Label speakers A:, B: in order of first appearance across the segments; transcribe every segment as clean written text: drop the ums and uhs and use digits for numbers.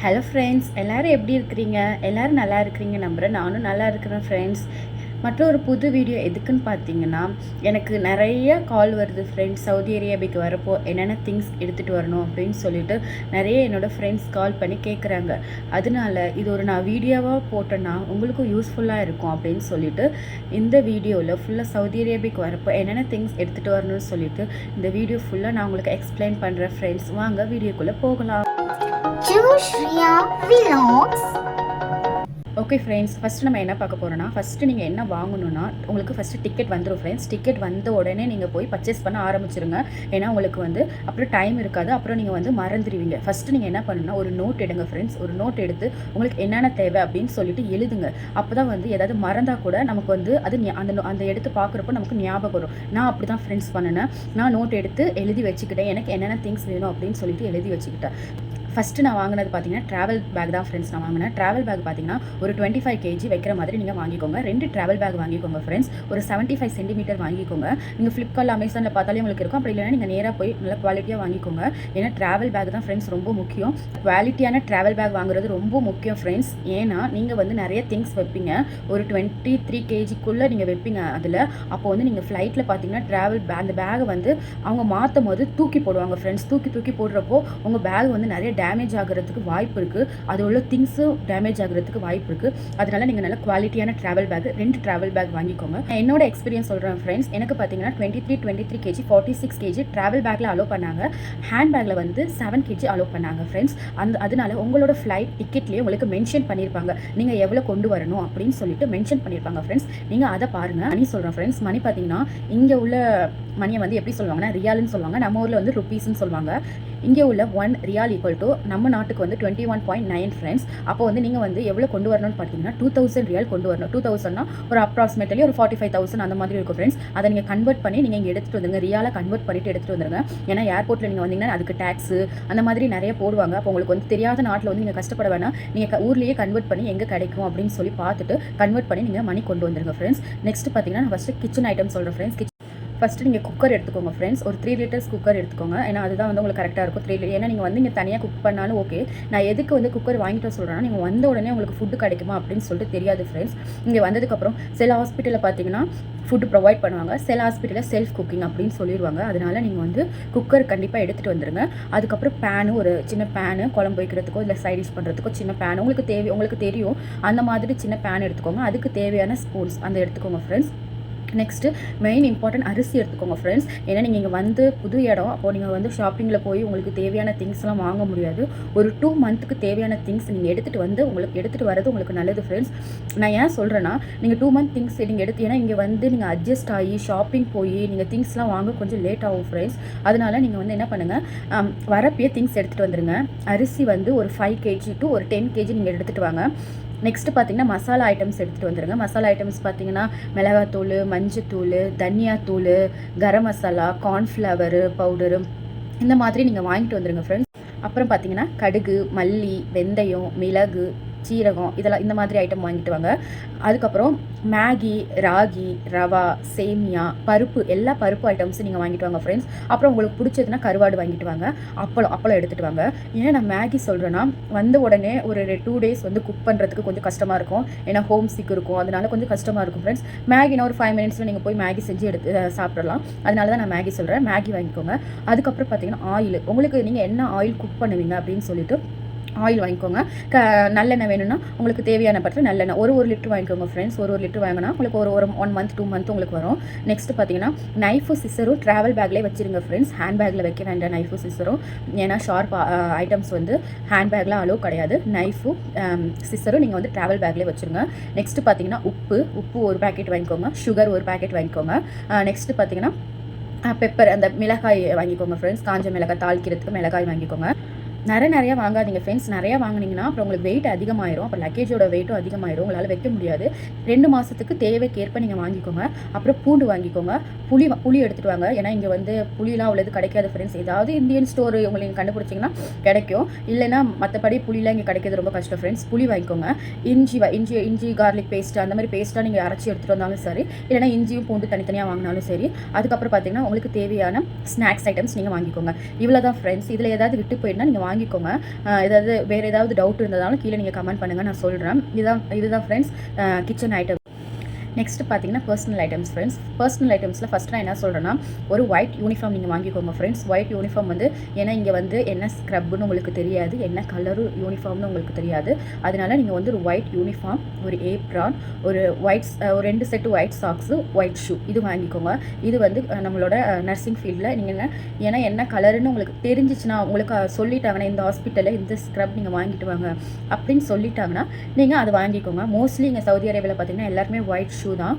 A: Hello friends, எல்லோரும் எப்படி இருக்கிறீங்க? எல்லோரும் நல்லா இருக்கிறீங்க நம்புகிறேன். நானும் நல்லா இருக்கிறேன் ஃப்ரெண்ட்ஸ். மற்றொரு புது வீடியோ எதுக்குன்னு பார்த்தீங்கன்னா, எனக்கு நிறைய கால் வருது ஃப்ரெண்ட்ஸ். சவுதி அரேபியாவுக்கு வரப்போ என்னென்ன திங்ஸ் எடுத்துகிட்டு வரணும் அப்படின்னு சொல்லிட்டு நிறைய என்னோடய ஃப்ரெண்ட்ஸ் கால் பண்ணி கேட்குறாங்க. அதனால இது ஒரு நான் வீடியோவாக போட்டேன்னா உங்களுக்கும் யூஸ்ஃபுல்லாக இருக்கும் அப்படின்னு சொல்லிட்டு இந்த வீடியோவில் ஃபுல்லாக சவுதி அரேபியாவுக்கு வரப்போ என்னென்ன திங்ஸ் எடுத்துகிட்டு வரணும்னு சொல்லிட்டு இந்த வீடியோ ஃபுல்லாக நான் உங்களுக்கு எக்ஸ்பிளைன் பண்ணுறேன் ஃப்ரெண்ட்ஸ். வாங்க வீடியோக்குள்ளே போகலாம்.
B: Shriya Vlogs.
A: Okay friends, first நம்ம என்ன பார்க்க போகிறோன்னா, ஃபஸ்ட்டு நீங்கள் என்ன வாங்கணுன்னா உங்களுக்கு ஃபஸ்ட்டு டிக்கெட் வந்துடும் ஃப்ரெண்ட்ஸ். டிக்கெட் வந்த உடனே நீங்கள் போய் பர்ச்சேஸ் பண்ண ஆரம்பிச்சிருங்க. ஏன்னா உங்களுக்கு அப்புறம் டைம் இருக்காது, அப்புறம் நீங்கள் மறந்துடுவீங்க. ஃபஸ்ட்டு நீங்கள் என்ன பண்ணணும்னா ஒரு நோட் எடுங்க ஃப்ரெண்ட்ஸ். ஒரு நோட் எடுத்து உங்களுக்கு என்னென்ன தேவை அப்படின்னு சொல்லிட்டு எழுதுங்க. அப்போ தான் ஏதாவது மறந்தால் கூட நமக்கு அது அந்த எடுத்து பார்க்குறப்போ நமக்கு ஞாபகம் வரும். நான் அப்படி தான் ஃப்ரெண்ட்ஸ் பண்ணினேன். நான் நோட் எடுத்து எழுதி வச்சுக்கிட்டேன். எனக்கு என்னென்ன திங்ஸ் வேணும் அப்படின்னு சொல்லிட்டு எழுதி வச்சுக்கிட்டேன். ஃபஸ்ட்டு நான் வாங்கினது பார்த்தீங்கன்னா ட்ராவல் பேக் தான் ஃப்ரெண்ட்ஸ். நான் வாங்கினேன் ட்ராவல் பேக் பார்த்தீங்கன்னா ஒரு 25 kg வைக்கிற மாதிரி நீங்கள் வாங்கிக்கோங்க. 2 ட்ராவல் பேக் வாங்கிக்கோங்க ஃப்ரெண்ட்ஸ். ஒரு 75 cm வாங்கிக்கோங்க. நீங்கள் ஃப்ளிப்கார்ட்டில் அமேசானில் பார்த்தாலே உங்களுக்கு இருக்கும். அப்படி இல்லைனா நீங்கள் நேராக போய் நல்ல குவாலிட்டியாக வாங்கிக்கோங்க. ஏன்னா ட்ராவல் பேக் தான் ஃப்ரெண்ட்ஸ் ரொம்ப முக்கியம். குவாலிட்டியான ட்ராவல் பேக் வாங்குறது ரொம்ப முக்கியம் ஃப்ரெண்ட்ஸ். ஏன்னா நீங்கள் நிறைய திங்ஸ் வைப்பீங்க. ஒரு 23 kgக்குள்ளே நீங்கள் வைப்பீங்க. அதில் அப்போ நீங்கள் ஃப்ளைட்டில் பார்த்தீங்கன்னா அந்த பேகை அவங்க மாற்றும் போது தூக்கி போடுவாங்க ஃப்ரெண்ட்ஸ். தூக்கி போடுறப்போ உங்கள் பேக் நிறைய டேமேஜ் ஆகிறதுக்கு வாய்ப்பு இருக்குது. அது உள்ள திங்ஸும் டேமேஜ் ஆகிறதுக்கு வாய்ப்பு இருக்குது. அதனால நீங்கள் நல்ல குவாலிட்டியான ட்ராவல் பேக் 2 ட்ராவல் பேக் வாங்கிக்கோங்க. என்னோட எக்ஸ்பீரியன்ஸ் சொல்கிறேன் ஃப்ரெண்ட்ஸ். எனக்கு பார்த்தீங்கன்னா 23 kg 46 kg ட்ராவல் பேக்கில் அலோவ் பண்ணாங்க. ஹேண்ட் பேக்கில் 7 kg அலோவ் பண்ணாங்க ஃப்ரெண்ட்ஸ். அதனால உங்களோட ஃப்ளைட் டிக்கெட்லேயே உங்களுக்கு மென்ஷன் பண்ணியிருப்பாங்க நீங்கள் எவ்வளோ கொண்டு வரணும் அப்படின்னு சொல்லிட்டு மென்ஷன் பண்ணியிருப்பாங்க ஃப்ரெண்ட்ஸ். நீங்கள் அதை பாருங்கள். மணி சொல்கிறேன் ஃப்ரெண்ட்ஸ். மணி பார்த்தீங்கன்னா இங்கே உள்ள மணியை எப்படி சொல்லுவாங்கன்னா ரியால்னு சொல்லுவாங்க. நம்ம ஊரில் ருப்பீஸ்ன்னு சொல்லுவாங்க. இங்கே உள்ள 1 ரியால் ஈக்குவல் டு நம்ம நாட்டுக்கு 21.9 ஃப்ரெண்ட்ஸ். அப்போ நீங்கள் எவ்வளோ கொண்டு வரணும்னு பார்த்தீங்கன்னா 2000 ரியால் கொண்டு வரணும். 2000னா ஒரு அப்ராக்சிமேட்லி ஒரு 45,000 அந்த மாதிரி இருக்கும் ஃப்ரெண்ட்ஸ். அதை நீங்கள் கன்வெர்ட் பண்ணி நீங்கள் இங்கே எடுத்துகிட்டு வந்துருங்க. ரியாலை கன்வெர்ட் பண்ணிட்டு எடுத்துகிட்டு வந்துருங்க. ஏன்னா ஏர்போர்ட்டில் நீங்கள் வந்தீங்கன்னா அதுக்கு டேக்ஸு அந்த மாதிரி நிறைய போடுவாங்க. அப்போ உங்களுக்கு தெரியாத நாட்டில் நீங்கள் கஷ்டப்பட வேணாம். நீங்கள் ஊர்லேயே கன்வெர்ட் பண்ணி எங்கே கிடைக்கும் அப்படின்னு சொல்லி பார்த்துட்டு கன்வெர்ட் பண்ணி நீங்கள் மணி கொண்டு வந்துருங்க ஃப்ரெண்ட்ஸ். நெக்ஸ்ட் பார்த்தீங்கன்னா நான் ஃபஸ்ட்டு கிச்சன் ஐட்டம் சொல்கிறேன் ஃப்ரெண்ட்ஸ். ஃபஸ்ட்டு நீங்கள் குக்கர் எடுத்துக்கோங்க ஃப்ரெண்ட்ஸ். ஒரு 3 liters குக்கர் எடுத்துக்கோங்க. ஏன்னா அதுதான் உங்களுக்கு கரெக்டாக இருக்கும். 3 ஏன்னா நீங்கள் நீங்கள் தனியாக குக் பண்ணாலும் ஓகே. நான் எதுக்கு குக்கர் வாங்கிட்டு சொல்கிறேன்னா, நீங்கள் வந்த உடனே உங்களுக்கு ஃபுட்டு கிடைக்குமா அப்படின்னு சொல்லிட்டு தெரியாது ஃப்ரெண்ட்ஸ். இங்கே வந்ததுக்கப்புறம் சில ஹாஸ்பிட்டலில் பார்த்தீங்கன்னா ஃபுட்டு ப்ரொவைட் பண்ணுவாங்க. சில ஹாஸ்பிட்டலில் செல்ஃப் குக்கிங் அப்படின்னு சொல்லிடுவாங்க. அதனால் நீங்கள் குக்கர் கண்டிப்பாக எடுத்துகிட்டு வந்துடுங்க. அதுக்கப்புறம் பேனு, ஒரு சின்ன பேனு குழம்பு வைக்கிறதுக்கோ இல்லை சைட் டிஷ் பண்ணுறதுக்கோ சின்ன பேன் உங்களுக்கு தெரியும். அந்த மாதிரி சின்ன பேன் எடுத்துக்கோங்க. அதுக்கு தேவையான ஸ்பூன்ஸ் அந்த எடுத்துக்கோங்க ஃப்ரெண்ட்ஸ். நெக்ஸ்ட்டு மெயின் இம்பார்ட்டன்ட் அரிசி எடுத்துக்கோங்க ஃப்ரெண்ட்ஸ். ஏன்னா நீங்கள் இங்கே புது இடம். அப்போது நீங்கள் ஷாப்பிங்கில் போய் உங்களுக்கு தேவையான திங்ஸ்லாம் வாங்க முடியாது. ஒரு 2 monthக்கு தேவையான திங்ஸ் நீங்கள் எடுத்துகிட்டு வரது உங்களுக்கு நல்லது ஃப்ரெண்ட்ஸ். நான் ஏன் சொல்கிறேன்னா, நீங்கள் 2 month திங்ஸ் நீங்கள் ஏன்னா இங்கே நீங்கள் அட்ஜஸ்ட் ஆகி ஷாப்பிங் போய் நீங்கள் திங்ஸ்லாம் வாங்க கொஞ்சம் லேட் ஆகும் ஃப்ரெண்ட்ஸ். அதனால நீங்கள் என்ன பண்ணுங்கள், வரப்பே திங்ஸ் எடுத்துகிட்டு வந்துடுங்க. அரிசி ஒரு 5 kg to ஒரு 10 kg நீங்கள் எடுத்துகிட்டு வாங்க. நெக்ஸ்ட்டு பார்த்தீங்கன்னா மசாலா ஐட்டம்ஸ் எடுத்துகிட்டு வந்துடுங்க. மசாலா ஐட்டம்ஸ் பார்த்தீங்கன்னா மிளகாத்தூள், மஞ்சத்தூள், தனியாத்தூள், கரம் மசாலா, கார்ன்ஃப்ளவரு பவுடரு இந்த மாதிரி நீங்கள் வாங்கிட்டு வந்துடுங்க ஃப்ரெண்ட்ஸ். அப்புறம் பார்த்தீங்கன்னா கடுகு, மல்லி, வெந்தயம், மிளகு, சீரகம் இதெல்லாம் இந்த மாதிரி ஐட்டம் வாங்கிட்டு வாங்க. அதுக்கப்புறம் மேகி, ராகி, ரவா, சேமியா, பருப்பு எல்லா பருப்பு ஐட்டம்ஸும் நீங்கள் வாங்கிட்டு வாங்க ஃப்ரெண்ட்ஸ். அப்புறம் உங்களுக்கு பிடிச்சதுன்னா கருவாடு வாங்கிட்டு வாங்க. அப்பளம் எடுத்துகிட்டு வாங்க. ஏன்னா நான் மேகி சொல்கிறேன்னா வந்த உடனே ஒரு 2 days குக் பண்ணுறதுக்கு கொஞ்சம் கஷ்டமாக இருக்கும். ஏன்னா ஹோம் சிக் இருக்கும். அதனால கொஞ்சம் கஷ்டமாக இருக்கும் ஃப்ரெண்ட்ஸ். மேகினா ஒரு 5 minutesல நீங்கள் போய் மேகி செஞ்சு எடுத்து சாப்பிடலாம். அதனால தான் நான் மேகி சொல்கிறேன். மேகி வாங்கிக்கோங்க. அதுக்கப்புறம் பார்த்தீங்கன்னா ஆயில், உங்களுக்கு நீங்கள் என்ன ஆயில் குக் பண்ணுவீங்க அப்படின்னு சொல்லிட்டு ஆயில் வாங்கிக்கோங்க. நல்லெண்ணெய் வேணும்னா உங்களுக்கு தேவையான பட்சத்தில் நல்லெண்ணெய் ஒரு லிட்டர் வாங்கிக்கோங்க ஃப்ரெண்ட்ஸ். ஒரு லிட்டர் வாங்கினா உங்களுக்கு ஒரு 1 month 2 month உங்களுக்கு வரும். நெக்ஸ்ட்டு பார்த்தீங்கன்னா நைஃபு சிசரும் ட்ராவல் பேக்லேயே வச்சுருங்க ஃப்ரெண்ட்ஸ். ஹேண்ட் பேக்கில் வைக்க வேண்டாம் நைஃபு சிசரும். ஏன்னா ஷார்ப் ஐட்டம்ஸ் ஹேண்ட் பேக்கில் அலோவ் கிடையாது. நைஃபும் சிசரும் நீங்கள் ட்ராவல் பேக்லேயே வச்சுருங்க. நெக்ஸ்ட்டு பார்த்தீங்கன்னா உப்பு ஒரு பேக்கெட் வாங்கிக்கோங்க. சுகர் ஒரு பேக்கெட் வாங்கிக்கோங்க. நெக்ஸ்ட்டு பார்த்தீங்கன்னா பெப்பர், அந்த மிளகாய் வாங்கிக்கோங்க ஃப்ரெண்ட்ஸ். காஞ்ச மிளகாய் தாளிக்கிறதுக்கு மிளகாய் வாங்கிக்கோங்க. நிறையா வாங்காதீங்க ஃப்ரெண்ட்ஸ். நிறையா வாங்கினீங்கன்னா அப்புறம் உங்களுக்கு வெயிட் அதிகமாயிரும். அப்புறம் லக்கேஜோட வெயிட்டும் அதிகமாயிரும். உங்களால் வைக்க முடியாது. 2 மாதத்துக்கு தேவைக்கேற்ப நீங்கள் வாங்கிக்கோங்க. அப்புறம் பூண்டு வாங்கிக்கோங்க. புளி எடுத்துகிட்டு வாங்க. ஏன்னா இங்கே புளிலாம் அவ்வளோ கிடைக்காது ஃப்ரெண்ட்ஸ். ஏதாவது இந்தியன் ஸ்டோர் உங்களுக்கு கண்டுபிடிச்சிங்கன்னா கிடைக்கும். இல்லைன்னா மற்றபடி புளிலாம் இங்கே கிடைக்கிறது ரொம்ப கஷ்டம் ஃப்ரெண்ட்ஸ். புளி வாங்கிக்கோங்க. இஞ்சி கார்லிக் பேஸ்ட் அந்த மாதிரி பேஸ்ட்டாக நீங்கள் அரைச்சி எடுத்துகிட்டு வந்தாலும் சரி, இல்லைனா இஞ்சியும் பூண்டு தனித்தனியாக வாங்கினாலும் சரி. அதுக்கப்புறம் பார்த்தீங்கன்னா உங்களுக்கு தேவையான ஸ்நாக்ஸ் ஐட்டம்ஸ் நீங்கள் வாங்கிக்கோங்க. இவ்வளோ தான் ஃப்ரெண்ட்ஸ். இதில் ஏதாவது விட்டு போயிட்டுனா நீங்கள் வாங்கிக்கோங்க. ஏதாவது வேறு ஏதாவது டவுட் இருந்ததாலும் கீழே நீங்கள் கமெண்ட் பண்ணுங்கள், நான் சொல்கிறேன். இதுதான் ஃப்ரெண்ட்ஸ் கிச்சன் ஐட்டம். நெக்ஸ்ட் பார்த்தீங்கன்னா பர்சனல் ஐட்டம்ஸ் ஃப்ரெண்ட்ஸ். பர்சனல் ஐட்டம்ஸில் ஃபஸ்ட் நான் என்ன சொல்கிறேன்னா, ஒரு ஒயிட் யூனிஃபார்ம் நீங்கள் வாங்கிக்கோங்க ஃப்ரெண்ட்ஸ். ஒயிட் யூனிஃபார்ம் வந்து ஏன்னா இங்கே வந்து என்ன ஸ்க்ரப்னு உங்களுக்கு தெரியாது, என்ன கலரு யூனிஃபார்ம்னு உங்களுக்கு தெரியாது. அதனால் நீங்கள் வந்து ஒரு ஒயிட் யூனிஃபார்ம், ஒரு ஏப்ரான், ஒரு ஒரு 2 set white socks, white shoe இது வாங்கிக்கோங்க. இது வந்து நம்மளோட நர்சிங் ஃபீல்டில் நீங்கள் ஏன்னா என்ன கலருன்னு உங்களுக்கு தெரிஞ்சிச்சுன்னா, உங்களுக்கு சொல்லிட்டாங்கன்னா இந்த ஹாஸ்பிட்டலில் இந்த ஸ்க்ரப் நீங்கள் வாங்கிட்டு வாங்க அப்படின்னு சொல்லிட்டாங்கன்னா நீங்கள் அதை வாங்கிக்கோங்க. மோஸ்ட்லி இங்கே சவுதி அரேபியாவில் பார்த்தீங்கன்னா எல்லாருமே ஒயிட் ஷூ தான்.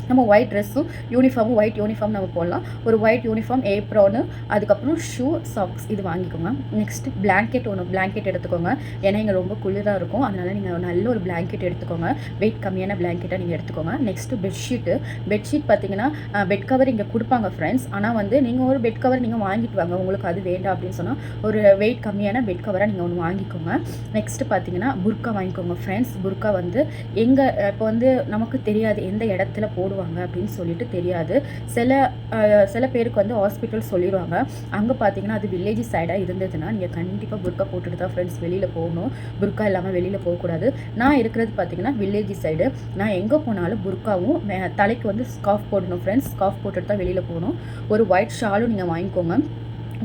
A: நம்ம ஒயிட் ட்ரெஸ்ஸும் யூனிஃபார்மும் ஒயிட் யூனிஃபார்ம் நம்ம போடலாம். ஒரு ஒயிட் யூனிஃபார்ம், ஏப்ரானு, அதுக்கப்புறம் ஷூ, சாக்ஸ் இது வாங்கிக்கோங்க. நெக்ஸ்ட்டு பிளாங்கெட் எடுத்துக்கோங்க. ஏன்னா இங்கே ரொம்ப குளிராக இருக்கும், அதனால் நீங்கள் நல்ல ஒரு பிளாங்கெட் எடுத்துக்கோங்க. வெயிட் கம்மியான பிளாங்கெட்டாக நீங்கள் எடுத்துக்கோங்க. நெக்ஸ்ட்டு பெட்ஷீட் பார்த்தீங்கன்னா பெட் கவர் இங்கே கொடுப்பாங்க ஃப்ரெண்ட்ஸ். ஆனால் வந்து நீங்கள் ஒரு பெட் கவர் நீங்கள் வாங்கிட்டு வாங்க, உங்களுக்கு அது வேண்டாம் அப்படின்னு சொன்னால் ஒரு வெயிட் கம்மியான பெட் கவராக நீங்கள் ஒன்று வாங்கிக்கோங்க. நெக்ஸ்ட்டு பார்த்தீங்கன்னா புர்கா வாங்கிக்கோங்க ஃப்ரெண்ட்ஸ். புர்கா வந்து இப்போ வந்து நமக்கு தெரியாது எந்த இடத்துல போடுவாங்க அப்படின்னு சொல்லிட்டு தெரியாது. சில பேருக்கு வந்து ஹாஸ்பிட்டல் சொல்லிடுவாங்க. அங்கே பார்த்தீங்கன்னா அது வில்லேஜ் சைடாக இருந்ததுன்னா நீங்கள் கண்டிப்பாக புர்கா போட்டுட்டு தான் ஃப்ரெண்ட்ஸ் வெளியில் போகணும். புர்கா இல்லாமல் வெளியில் போகக்கூடாது. நான் இருக்கிறது பார்த்தீங்கன்னா வில்லேஜ் சைடு. நான் எங்கே போனாலும் புர்காவும் தலைக்கு வந்து ஸ்கார்ஃப் போடணும் ஃப்ரெண்ட்ஸ். ஸ்கார்ஃப் போட்டுட்டு தான் வெளியில் போகணும். ஒரு ஒயிட் ஷாலும் நீங்கள் வாங்கிக்கோங்க.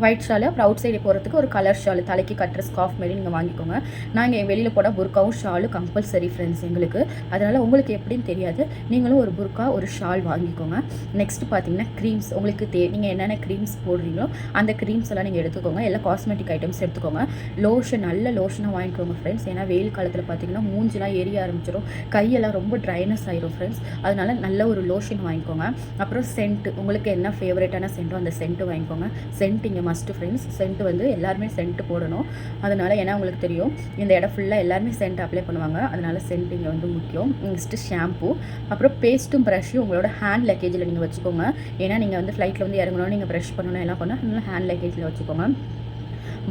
A: ஒயிட் ஷாலு, அப்புறம் அவுட் சைடு போகிறதுக்கு ஒரு கலர் ஷாலு, தலைக்கு கட்டுற ஸ்கார்ஃப் மாரி நீங்கள் வாங்கிக்கோங்க. நாங்கள் வெளியில் போனால் புர்காவும் ஷாலும் கம்பல்சரி ஃப்ரெண்ட்ஸ் எங்களுக்கு. அதனால் உங்களுக்கு எப்படின்னு தெரியாது, நீங்களும் ஒரு புர்கா ஒரு ஷால் வாங்கிக்கோங்க. நெக்ஸ்ட்டு பார்த்தீங்கன்னா க்ரீம்ஸ். உங்களுக்கு நீங்கள் என்னென்ன க்ரீம்ஸ் போடுறீங்களோ அந்த க்ரீம்ஸ் எல்லாம் நீங்கள் எடுத்துக்கோங்க. எல்லாம் காஸ்மெட்டிக் ஐட்டம்ஸ் எடுத்துக்கோங்க. லோஷன், நல்ல லோஷனாக வாங்கிக்கோங்க ஃப்ரெண்ட்ஸ். ஏன்னா வெயில் காலத்தில் பார்த்தீங்கன்னா மூஞ்சிலாம் எரிய ஆரம்பிச்சிடும், கையெல்லாம் ரொம்ப ட்ரைனஸ் ஆகிடும் ஃப்ரெண்ட்ஸ். அதனால் நல்ல ஒரு லோஷன் வாங்கிக்கோங்க. அப்புறம் சென்ட்டு, உங்களுக்கு என்ன ஃபேவரட்டான சென்ட்டோ அந்த சென்ட்டு வாங்கிக்கோங்க. சென்ட் இங்கே மஸ்ட்டு ஃப்ரெண்ட்ஸ். சென்ட் வந்து எல்லாருமே சென்ட் போடணும். அதனால் ஏன்னா உங்களுக்கு தெரியும் இந்த இடம் ஃபுல்லாக எல்லாருமே சென்ட் அப்ளை பண்ணுவாங்க, அதனால் சென்ட் இங்கே வந்து முக்கியம். நெக்ஸ்ட்டு ஷாம்பு, அப்புறம் பேஸ்ட்டும் ப்ரஷ்ஷும் உங்களோட ஹேண்ட் லக்கேஜில் நீங்கள் வச்சுக்கோங்க. ஏன்னா நீங்கள் வந்து ஃப்ளைட்டில் வந்து இறங்கணும், நீங்கள் ப்ரஷ் பண்ணணும், எல்லாம் பண்ணால் அதனால் ஹேண்ட் லக்கேஜில் வச்சுக்கோங்க.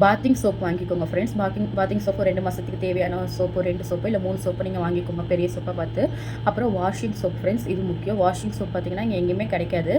A: பாத்திங் சோப் வாங்கிக்கோங்க ஃப்ரெண்ட்ஸ். பாத்திங் சோப்பு 2 மாதத்துக்கு தேவையான சோப்பு, 2 சோப்பு இல்லை 3 சோப்பு நீங்கள் வாங்கிக்கோங்க, பெரிய சோப்பாக பார்த்து. அப்புறம் வாஷிங் சோப் ஃப்ரெண்ட்ஸ், இது முக்கியம். வாஷிங் சோப் பார்த்தீங்கன்னா இங்கே எங்கேயுமே கிடைக்காது.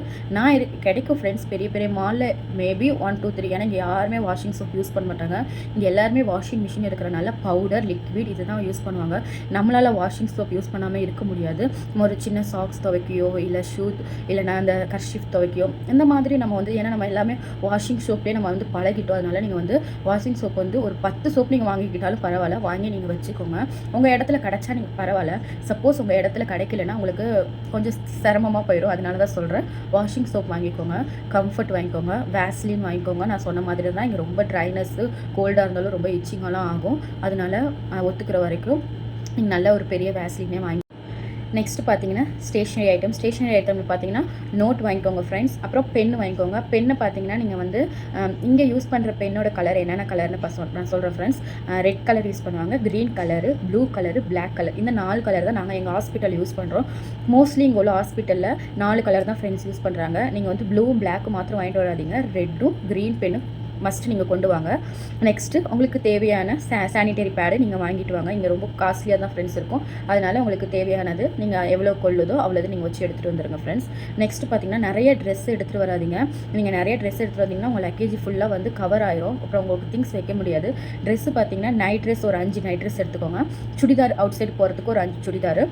A: கிடைக்கும் ஃப்ரெண்ட்ஸ் பெரிய மாலில் மேபி 1 2 3. ஏன்னா இங்கே யாருமே வாஷிங் சோப் யூஸ் பண்ண மாட்டாங்க. இங்கே எல்லாருமே வாஷிங் மிஷின் இருக்கிறனால பவுடர், லிக்விட் இது தான் யூஸ் பண்ணுவாங்க. நம்மளால் வாஷிங் சோப் யூஸ் பண்ணாமல் இருக்க முடியாது. ஒரு சின்ன சாக்ஸ் துவைக்கையோ இல்லை ஷூ இல்லைனா அந்த கர்ஷிஃப் துவைக்கையோ இந்த மாதிரி நம்ம வந்து, ஏன்னா நம்ம எல்லாமே வாஷிங் சோப்லேயே நம்ம வந்து பழகிட்டோம். அதனால் நீங்கள் வந்து வாஷிங் சோப் வந்து ஒரு 10 சோப் நீங்கள் வாங்கிக்கிட்டாலும் பரவாயில்ல, வாங்கி நீங்கள் வச்சுக்கோங்க. உங்கள் இடத்துல கிடச்சா நீங்கள் பரவாயில்ல, சப்போஸ் உங்கள் இடத்துல கிடைக்கலன்னா உங்களுக்கு கொஞ்சம் சிரமமாக போயிடும். அதனால தான் சொல்கிறேன், வாஷிங் சோப் வாங்கிக்கோங்க, கம்ஃபர்ட் வாங்கிக்கோங்க, வேஸ்லின் வாங்கிக்கோங்க. நான் சொன்ன மாதிரி தான் இங்கே ரொம்ப ட்ரைனஸ்ஸு, கோல்டாக இருந்தாலும் ரொம்ப இச்சிங்கெல்லாம் ஆகும். அதனால் ஒத்துக்கிற வரைக்கும் நீங்கள் நல்ல ஒரு பெரிய வேஸ்லினே வாங்கி. நெக்ஸ்ட்டு பார்த்தீங்கன்னா ஸ்டேஷ்னரி ஐட்டமில் பார்த்தீங்கன்னா நோட் வாங்கிக்கோங்க ஃப்ரெண்ட்ஸ். அப்புறம் பென் வாங்கிக்கோங்க. பெண்ணை பார்த்தீங்கன்னா நீங்கள் வந்து இங்கே யூஸ் பண்ணுற பெண்ணோட கலர் என்னென்ன கலர்னு நான் சொல்கிறேன் ஃப்ரெண்ட்ஸ். ரெட் கலர் யூஸ் பண்ணுவாங்க, green colour, blue colour, black colour. இந்த 4 கலர் தான் நாங்கள் எங்கள் ஹாஸ்பிட்டல் யூஸ் பண்ணுறோம். மோஸ்ட்லி இங்கே உள்ள ஹாஸ்பிட்டலில் 4 கலர் தான் ஃப்ரெண்ட்ஸ் யூஸ் பண்ணுறாங்க. நீங்கள் வந்து ப்ளூவும் பிளாக்கும் மாத்திரம் வாங்கிட்டு வராதீங்க, ரெட்டும் க்ரீன் பென்னும் மஸ்ட்டு நீங்கள் கொண்டு வாங்க. நெக்ஸ்ட்டு உங்களுக்கு தேவையான சானிடரி பேடு நீங்கள் வாங்கிட்டு வாங்க. இங்கே ரொம்ப காஸ்ட்லியாக தான் ஃப்ரெண்ட்ஸ் இருக்கும். அதனால் உங்களுக்கு தேவையானது நீங்கள் எவ்வளோ கொள்ளுதோ அவ்வளோது நீங்கள் வச்சு எடுத்துகிட்டு வந்துடுங்க ஃப்ரெண்ட்ஸ். நெக்ஸ்ட்டு பார்த்தீங்கன்னா நிறைய ட்ரெஸ் எடுத்துகிட்டு வராதிங்க. நீங்கள் நிறைய ட்ரெஸ் எடுத்துகிட்டு வந்தீங்கன்னா உங்கள் லக்கேஜ் ஃபுல்லாக வந்து கவர் ஆயிரும். அப்புறம் உங்களுக்கு திங்ஸ் வைக்க முடியாது. ட்ரெஸ்ஸு பார்த்தீங்கன்னா நைட் ட்ரெஸ் ஒரு 5 நைட் ட்ரெஸ் எடுத்துக்கோங்க. சுடிதார் அவுட் சைடு போகிறதுக்கு ஒரு 5 சுடிதார்,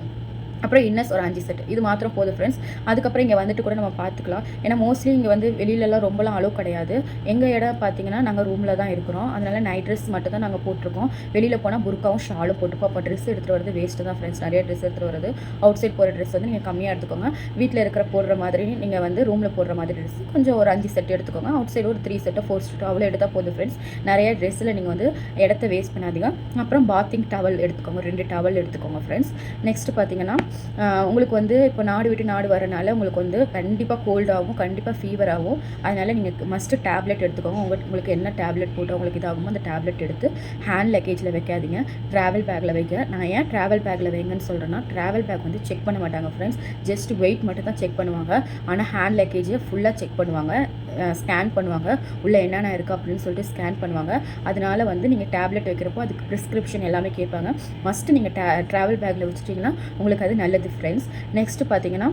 A: அப்புறம் இன்னஸ் ஒரு 5 செட், இது மாத்திரம் போதும் ஃப்ரெண்ட்ஸ். அதுக்கப்புறம் இங்கே வந்துட்டு கூட நம்ம பார்த்துக்கலாம். ஏன்னா மோஸ்ட்லி இங்கே வந்து வெளியிலலாம் ரொம்பலாம் அளவு கிடையாது. எங்கள் இடம் பார்த்தீங்கன்னா நாங்கள் ரூமில் தான் இருக்கிறோம். அதனால் நைட் ட்ரெஸ் மட்டும் தான் நாங்கள் போட்டிருக்கோம். வெளியில் போனால் புர்காவும் ஷாலும் போட்டுப்போம். அப்போ ட்ரெஸ் எடுத்துகிட்டு வரது வேஸ்ட்டு தான் ஃப்ரெண்ட்ஸ். நிறைய ட்ரெஸ் எடுத்துகிட்டு வரது, அவுட் சைட் போகிற ட்ரெஸ் வந்து நீங்கள் கம்மியாக எடுத்துக்கோங்க. வீட்டில் இருக்கிற போடுற மாதிரி நீங்கள் வந்து ரூமில் போடுற மாதிரி ட்ரெஸ் கொஞ்சம் ஒரு 5 செட் எடுத்துக்கோங்க. அவுட் சைடு ஒரு 3 செட்டோ 4 செட்டோ அவ்வளோ எடுத்தால் போதும் ஃப்ரெண்ட்ஸ். நிறைய ட்ரெஸ்ஸில் நீங்கள் வந்து இடத்த வேஸ்ட் பண்ணாதீங்க. அப்புறம் பாத்திங் டவல் எடுத்துக்கோங்க, 2 டவல் எடுத்துக்கோங்க ஃப்ரெண்ட்ஸ். நெக்ஸ்ட்டு பார்த்தீங்கன்னா உங்களுக்கு வந்து இப்போ நாடு விட்டு நாடு வரனால உங்களுக்கு வந்து கண்டிப்பாக கோல்டாகவும் கண்டிப்பாக ஃபீவர் ஆகும். அதனால் நீங்கள் மஸ்ட்டு டேப்லெட் எடுத்துக்கோங்க. உங்களுக்கு என்ன டேப்லெட் போட்டால் உங்களுக்கு இதாகுமோ அந்த டேப்லெட் எடுத்து ஹேண்ட் லக்கேஜில் வைக்காதீங்க, ட்ராவல் பேக்கில் வைக்க. நான் ஏன் ட்ராவல் பேக்கில் வைங்கன்னு சொல்கிறேன்னா, ட்ராவல் பேக் வந்து செக் பண்ண மாட்டாங்க ஃப்ரெண்ட்ஸ். ஜஸ்ட் வெயிட் மட்டும் தான் செக் பண்ணுவாங்க. ஆனால் ஹேண்ட் லக்கேஜை ஃபுல்லாக செக் பண்ணுவாங்க, ஸ்கேன் பண்ணுவாங்க, உள்ளே என்னென்ன இருக்குது அப்படின்னு சொல்லிட்டு ஸ்கேன் பண்ணுவாங்க. அதனால் வந்து நீங்கள் டேப்லெட் வைக்கிறப்போ அதுக்கு ப்ரிஸ்கிரிப்ஷன் எல்லாமே கேட்பாங்க. மஸ்ட்டு நீங்கள் ட்ராவல் பேக்கில் வச்சுட்டிங்கன்னா உங்களுக்கு அது நல்லது ஃப்ரெண்ட்ஸ். நெக்ஸ்ட்டு பார்த்தீங்கன்னா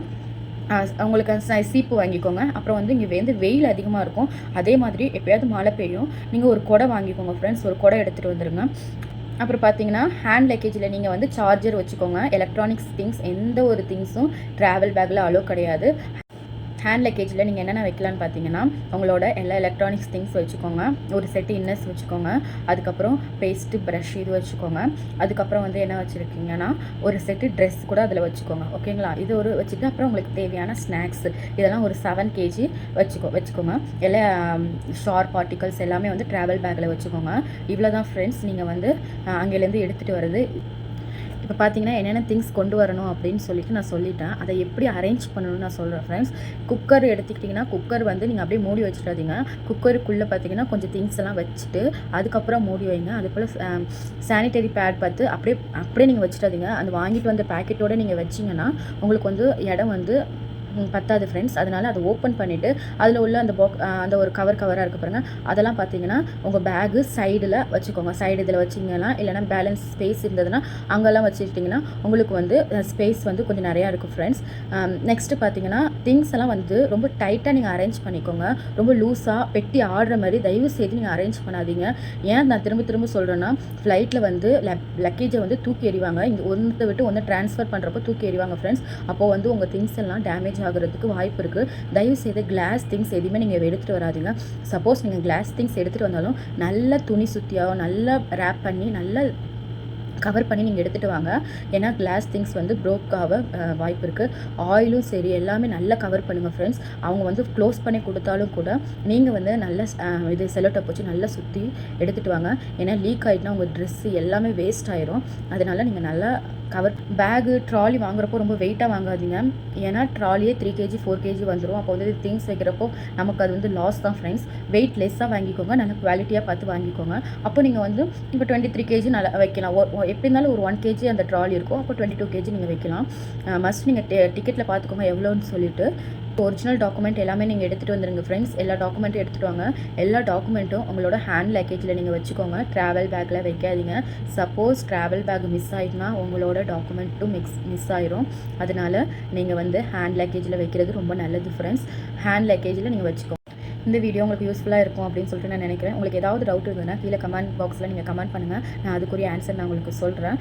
A: உங்களுக்கு சீப்பு வாங்கிக்கோங்க. அப்புறம் வந்து இங்கே வந்து வெயில் அதிகமாக இருக்கும். அதே மாதிரி எப்பயாவது மழை பெய்யும். நீங்கள் ஒரு குடை வாங்கிக்கோங்க ஃப்ரெண்ட்ஸ். ஒரு குடை எடுத்துகிட்டு வந்துடுங்க. அப்புறம் பார்த்தீங்கன்னா ஹேண்ட் லக்கேஜில் நீங்கள் வந்து சார்ஜர் வச்சுக்கோங்க. எலக்ட்ரானிக்ஸ் திங்ஸ் எந்த ஒரு திங்ஸும் ட்ராவல் பேக்கில் அலோ கிடையாது. ஹேண்ட் லக்கேஜில் நீங்கள் என்னென்ன வைக்கலான்னு பார்த்தீங்கன்னா உங்களோட எல்லா எலக்ட்ரானிக்ஸ் திங்ஸ் வச்சுக்கோங்க. ஒரு செட்டு இன்னர்ஸ் வச்சுக்கோங்க. அதுக்கப்புறம் பேஸ்ட்டு ப்ரஷ் இது வச்சுக்கோங்க. அதுக்கப்புறம் வந்து என்ன வச்சுருக்கீங்கன்னா ஒரு செட்டு ட்ரெஸ் கூட அதில் வச்சுக்கோங்க. ஓகேங்களா? இது ஒரு வச்சுட்டு அப்புறம் உங்களுக்கு தேவையான ஸ்நாக்ஸ் இதெல்லாம் ஒரு 7 kg வச்சுக்கோங்க. எல்லா ஷார்ப் பார்ட்டிகல்ஸ் எல்லாமே வந்து ட்ராவல் பேக்கில் வச்சுக்கோங்க. இவ்வளோ தான் ஃப்ரெண்ட்ஸ் நீங்கள் வந்து அங்கேலேருந்து எடுத்துகிட்டு வர்றது. இப்போ பார்த்தீங்கன்னா என்னென்ன திங்ஸ் கொண்டு வரணும் அப்படின்னு சொல்லிட்டு நான் சொல்லிட்டேன். அதை எப்படி அரேஞ்ச் பண்ணணும்னு நான் சொல்கிறேன் ஃப்ரெண்ட்ஸ். குக்கர் எடுத்துக்கிட்டிங்கன்னா குக்கர் வந்து நீங்கள் அப்படியே மூடி வச்சுடாதீங்க. குக்கருக்குள்ளே பார்த்தீங்கன்னா கொஞ்சம் திங்ஸ் எல்லாம் வச்சுட்டு அதுக்கப்புறம் மூடி வைங்க. அதுபோல் சானிடரி பேட் பார்த்து அப்படியே நீங்கள் வச்சுடாதீங்க. அந்த வாங்கிட்டு வந்த பேக்கெட்டோடு நீங்கள் வச்சிங்கன்னா உங்களுக்கு வந்து இடம் வந்து பத்தாது ஃப்ரெண்ட்ஸ். அதனால் அதை ஓப்பன் பண்ணிவிட்டு அதில் உள்ள அந்த அந்த ஒரு கவராக இருக்குது பாருங்கள். அதெல்லாம் பார்த்தீங்கன்னா உங்கள் பேகு சைடில் வச்சுக்கோங்க. சைடு இதில் வச்சிங்கன்னா இல்லைனா பேலன்ஸ் ஸ்பேஸ் இருந்ததுன்னா அங்கெல்லாம் வச்சுக்கிட்டிங்கன்னா உங்களுக்கு வந்து ஸ்பேஸ் வந்து கொஞ்சம் நிறையா இருக்கும் ஃப்ரெண்ட்ஸ். நெக்ஸ்ட்டு பார்த்தீங்கன்னா திங்ஸ் எல்லாம் வந்து ரொம்ப டைட்டாக நீங்கள் அரேஞ்ச் பண்ணிக்கோங்க. ரொம்ப லூஸாக பெட்டி ஆடுற மாதிரி தயவு செய்து நீங்கள் அரேஞ்ச் பண்ணாதீங்க. ஏன் நான் திரும்ப சொல்கிறேன்னா ஃப்ளைட்டில் வந்து லக்கேஜை வந்து தூக்கி எறிவாங்க. இங்கே ஒன்றை விட்டு ஒன்று ட்ரான்ஸ்ஃபர் பண்ணுறப்போ தூக்கி எறிவாங்க ஃப்ரெண்ட்ஸ். அப்போது வந்து உங்கள் திங்ஸ் எல்லாம் டேமேஜ் ஆகிறதுக்கு வாய்ப்பு இருக்குது. தயவு செய்து கிளாஸ் திங்ஸ் எதுவுமே நீங்கள் எடுத்துகிட்டு வராதீங்க. சப்போஸ் நீங்கள் கிளாஸ் திங்ஸ் எடுத்துகிட்டு வந்தாலும் நல்ல துணி சுற்றியாவோ நல்லா ரேப் பண்ணி நல்லா கவர் பண்ணி நீங்கள் எடுத்துகிட்டு வாங்க. ஏன்னா கிளாஸ் திங்ஸ் வந்து ப்ரோக் ஆக வாய்ப்பு இருக்குது. ஆயிலும் சரி எல்லாமே நல்லா கவர் பண்ணுங்கள் ஃப்ரெண்ட்ஸ். அவங்க வந்து க்ளோஸ் பண்ணி கொடுத்தாலும் கூட நீங்கள் வந்து நல்ல இது செலோடேப் வச்சு நல்லா சுற்றி எடுத்துகிட்டு வாங்க. ஏன்னா லீக் ஆகிட்டுனா உங்கள் ட்ரெஸ்ஸு எல்லாமே வேஸ்ட் ஆயிரும். அதனால் நீங்கள் நல்லா கவர் பேகு ட்ராலி வாங்குறப்போ ரொம்ப வெயிட்டாக வாங்காதீங்க. ஏன்னா ட்ராலியே 3 kg 4 kg வந்துடும். அப்போ வந்து திங்ஸ் வைக்கிறப்போ நமக்கு அது வந்து லாஸ் தான் ஃப்ரெண்ட்ஸ். வெயிட் லெஸ்ஸாக வாங்கிக்கோங்க. நல்ல குவாலிட்டியாக பார்த்து வாங்கிக்கோங்க. அப்போ நீங்கள் வந்து இப்போ 23 kg நல்லா வைக்கலாம். எப்படி இருந்தாலும் ஒரு 1 kg அந்த ட்ராலி இருக்கும். அப்போ 22 kg நீங்கள் வைக்கலாம். மஸ்ட் நீங்கள் டிக்கெட்டில் பார்த்துக்கோங்க எவ்வளோன்னு சொல்லிட்டு. ஒரிஜினல் டாக்குமெண்ட் எல்லாமே நீங்கள் எடுத்துகிட்டு வந்துடுங்க ஃப்ரெண்ட்ஸ். எல்லா டாக்குமெண்ட்டும் எடுத்துகிட்டு வாங்க. எல்லா டாக்குமெண்ட்டும் உங்களோட ஹேண்ட் லக்கேஜில் நீங்கள் வச்சுக்கோங்க. ட்ராவல் பேக்கில் வைக்காதீங்க. சப்போஸ் ட்ராவல் பேக் மிஸ் ஆகிட்டுனா உங்களோட டாக்குமெண்ட்டும் மிஸ் ஆயிரும். அதனால் நீங்கள் வந்து ஹேண்ட் லக்கேஜில் வைக்கிறது ரொம்ப நல்லது ஃப்ரெண்ட்ஸ். ஹேண்ட் லக்கேஜில் நீங்கள் வச்சுக்கோங்க. இந்த வீடியோ உங்களுக்கு யூஸ்ஃபுல்லாக இருக்கும் அப்படின்னு சொல்லிட்டு நான் நினைக்கிறேன். உங்களுக்கு ஏதாவது டவுட் இருந்ததுன்னா கீழே கமெண்ட் பாக்ஸில் நீங்கள் கமெண்ட் பண்ணுங்கள். நான் அதுக்குரிய ஆன்சர் நான் உங்களுக்கு சொல்கிறேன்.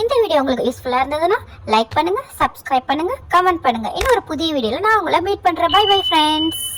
B: இந்த வீடியோ உங்களுக்கு யூஸ்ஃபுல்லாக இருந்ததுன்னா லைக் பண்ணுங்கள், சப்ஸ்கிரைப் பண்ணுங்கள், கமெண்ட் பண்ணுங்கள். இன்னொரு புதிய வீடியோவில் நான் உங்களை மீட் பண்ணுறேன். Bye bye friends.